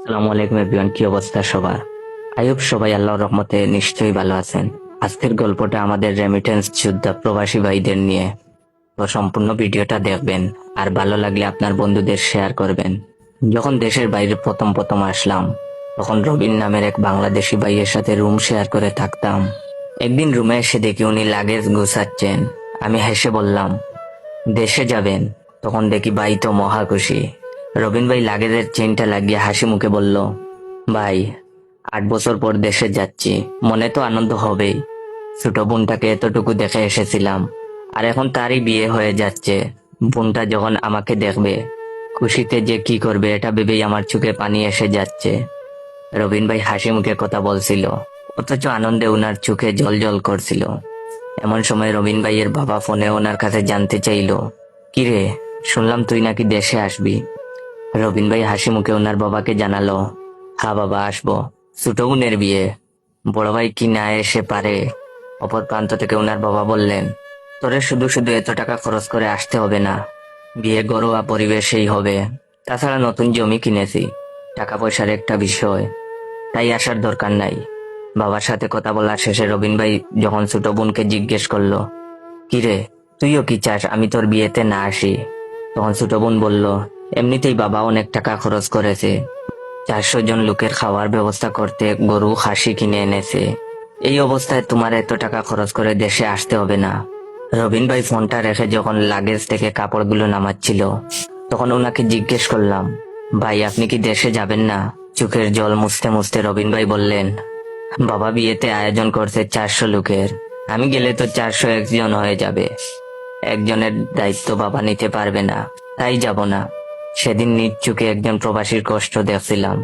আসসালামু আলাইকুম এভরিওয়ান, কি অবস্থা সবার? আইয়ুব সবাই আল্লাহর রহমতে নিশ্চয়ই ভালো আছেন। আজকের গল্পটা আমাদের রেমিটেন্স যোদ্ধা প্রবাসী ভাইদের নিয়ে। তো সম্পূর্ণ ভিডিওটা দেখবেন, আর ভালো লাগলে আপনার বন্ধুদের শেয়ার করবেন। যখন দেশের বাইরে প্রথম প্রথম আসলাম, তখন রবিন নামের এক বাংলাদেশি ভাইয়ের সাথে রুম শেয়ার করে থাকতাম। একদিন রুমে এসে দেখি উনি লাগেজ গুছাচ্ছেন। আমি হেসে বললাম, দেশে যাবেন? তখন দেখি ভাই তো মহা খুশি। রবিন ভাই লাগেজের চেনটা লাগিয়ে হাসি মুখে বলল, ভাই, 8 বছর পর দেশে যাচ্ছি, মনে তো আনন্দ হবেই। ছোট বোনটাকে এতটুকু দেখে এসেছিলাম, আর এখন তারই বিয়ে হয়ে যাচ্ছে। বোনটা যখন আমাকে দেখবে, খুশিতে যে কি করবে এটা ভেবেই আমার চোখে পানি এসে যাচ্ছে। রবিন ভাই হাসি মুখে কথা বলছিল, অথচ আনন্দে ওনার চোখে জল জল করছিল। এমন সময় রবিন ভাইয়ের বাবা ফোনে ওনার কাছে জানতে চাইলো, কিরে, শুনলাম তুই নাকি দেশে আসবি? রবিন ভাই হাসি মুখে ওনার বাবাকে জানালো, হ্যাঁ বাবা, আসবো। ছোট বোনের বিয়ে, বড় ভাই কি না এসে পারে? অপর প্রান্ত থেকে ওনার বাবা বললেন, তোরে শুধু শুধু এত টাকা খরচ করে আসতে হবে না, বিয়ে ঘরোয়া পরিবেশেই হবে। তাছাড়া নতুন জমি কিনেছি, টাকা পয়সার একটা বিষয়, তাই আসার দরকার নাই। বাবার সাথে কথা বলার শেষে রবিন ভাই যখন ছোট বোনকে জিজ্ঞেস করলো, কিরে, তুইও কি চাস আমি তোর বিয়েতে না আসি? তখন ছোট বোন বলল, এমনিতেই বাবা অনেক টাকা খরচ করেছে, 400 জন লোকের খাওয়ার ব্যবস্থা করতে গরু খাসি কিনে এনেছে। এই অবস্থায় তোমার এত টাকা খরচ করে দেশে আসতে হবে না। রবিন ভাই ফোনটা রেখে যখন লাগেজ থেকে কাপড়গুলো নামাচ্ছিল, তখন ওনাকে জিজ্ঞেস করলাম, ভাই আপনি কি দেশে যাবেন না? চোখের জল মুছতে মুছতে রবিন ভাই বললেন, বাবা বিয়েতে আয়োজন করছে 400 লোকের, আমি গেলে তো 401 জন হয়ে যাবে। একজনের দায়িত্ব বাবা নিতে পারবে না, তাই যাব না। সেদিন নিজ চোখে একজন প্রবাসীর কষ্ট দেখছিলাম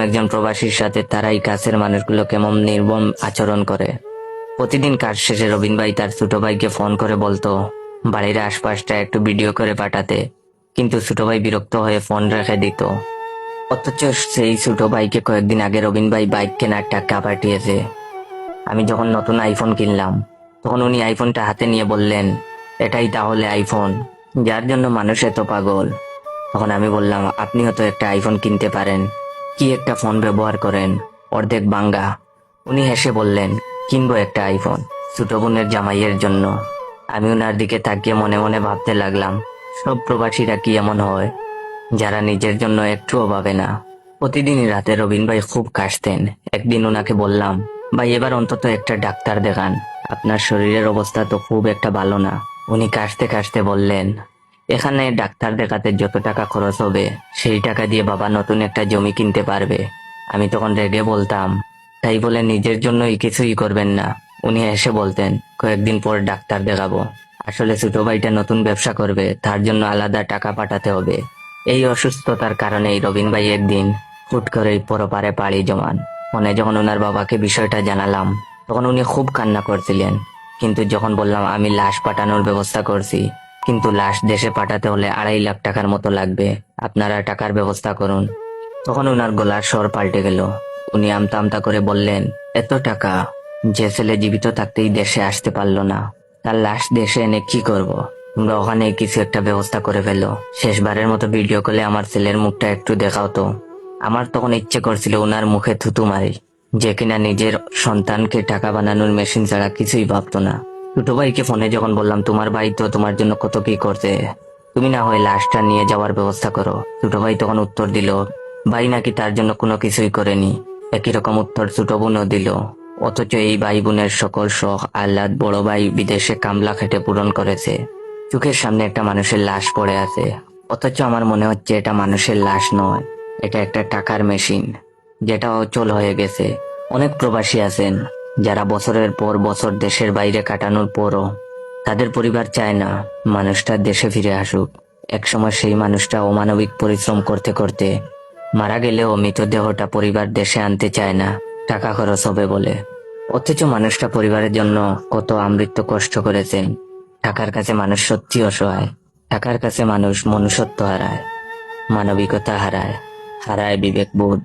একজন প্রবাসীর সাথে তারাই কাছের মানুষগুলো কেমন নির্মম আচরণ করে। প্রতিদিন কাজ শেষে রবিন ভাই তার ছোট ভাইকে ফোন করে বলতো বাড়ির আশপাশটা একটু ভিডিও করে পাঠাতে, কিন্তু ছোট ভাই বিরক্ত হয়ে ফোন রেখে দিত। অথচ সেই ছোট ভাইকে কয়েকদিন আগে রবিন ভাই বাইক কেনার টাকা পাঠিয়েছে। আমি যখন নতুন আইফোন কিনলাম, তখন উনি আইফোনটা হাতে নিয়ে বললেন, এটাই তাহলে আইফোন যার জন্য মানুষ এত পাগল? তখন আমি বললাম, আপনিও তো একটা আইফোন কিনতে পারেন, কি একটা ফোন ব্যবহার করেন, অর্ধেক ভাঙ্গা। উনি হেসে বললেন, কিনবো একটা আইফোন ছোট বোনের জামাইয়ের জন্য। আমি ওনার দিকে তাকিয়ে মনে মনে ভাবতে লাগলাম, সব প্রবাসীরা কি এমন হয়, যারা নিজের জন্য একটুও ভাবে না? প্রতিদিনই রাতে রবিন ভাই খুব কাশতেন। একদিন ওনাকে বললাম, ভাই এবার অন্তত একটা ডাক্তার দেখান, আপনার শরীরের অবস্থা তো খুব একটা ভালো না। উনি কাশতে কাশতে বললেন, এখানে ডাক্তার দেখাতে যত টাকা খরচ হবে, সেই টাকা দিয়ে বাবা নতুন একটা জমি কিনতে পারবে। আমি তখন রেগে বলতাম, তাই বলে নিজের জন্যই কিছুই করবেন না? উনি এসে বলতেন, কয়েকদিন পর ডাক্তার দেখাবো, আসলে ছোট ভাইটা নতুন ব্যবসা করবে, তার জন্য আলাদা টাকা পাঠাতে হবে। এই অসুস্থতার কারণেই রবিন ভাই একদিন হুট করেই পরপারে পাড়ি জমান। ফোনে যখন ওনার বাবাকে বিষয়টা জানালাম, তখন উনি খুব কান্না করছিলেন। কিন্তু যখন বললাম আমি লাশ পাঠানোর ব্যবস্থা করছি, কিন্তু লাশ দেশে পাঠাতে হলে 2.5 লাখ টাকার মতো লাগবে, আপনারা টাকার ব্যবস্থা করুন, তখন ওনার গলার স্বর পাল্টে গেল। উনি আমতা আমতা করে বললেন, এত টাকা? যে ছেলে জীবিত থাকতেই দেশে আসতে পারলো না, তার লাশ দেশে এনে কি করব? তোমরা ওখানে কিছু একটা ব্যবস্থা করে ফেলো। শেষবারের মতো ভিডিও কলে আমার ছেলের মুখটা একটু দেখাও তো। আমার তখন ইচ্ছে করছিল ওনার মুখে থুতু মারি, যে কিনা নিজের সন্তানকে টাকা বানানোর মেশিন ছাড়া কিছুই ভাবতো না। ছোট ভাইকে ফোনে যখন বললাম, তোমার ভাই তো তোমার জন্য কত কি করছে, তুমি না হয় লাশটা নিয়ে যাওয়ার ব্যবস্থা করো, ছোট ভাই তখন উত্তর দিল, ভাই নাকি তার জন্য কোনো কিছুই করেনি। একই রকম উত্তর ছোট বোনও দিল। অথচ এই ভাই বোনের সকল শখ আহ্লাদ বড় ভাই বিদেশে কামলা খেটে পূরণ করেছে। চোখের সামনে একটা মানুষের লাশ পড়ে আছে, অথচ আমার মনে হচ্ছে এটা মানুষের লাশ নয়, এটা একটা টাকার মেশিন, যেটা অচল হয়ে গেছে। অনেক প্রবাসী আছেন যারা বছরের পর বছর দেশের বাইরে কাটানোর পরও তাদের পরিবার চায় না মানুষটা দেশে ফিরে আসুক। একসময় সেই মানুষটা অমানবিক পরিশ্রম করতে করতে মারা গেলেও মৃতদেহটা পরিবার দেশে আনতে চায় না, টাকা খরচ হবে বলে। অথচ মানুষটা পরিবারের জন্য কত আমৃত্যু কষ্ট করেছেন। টাকার কাছে মানুষ সত্যি অসহায়, টাকার কাছে মানুষ মনুষ্যত্ব হারায়, মানবিকতা হারায়, হারায় বিবেকবোধ।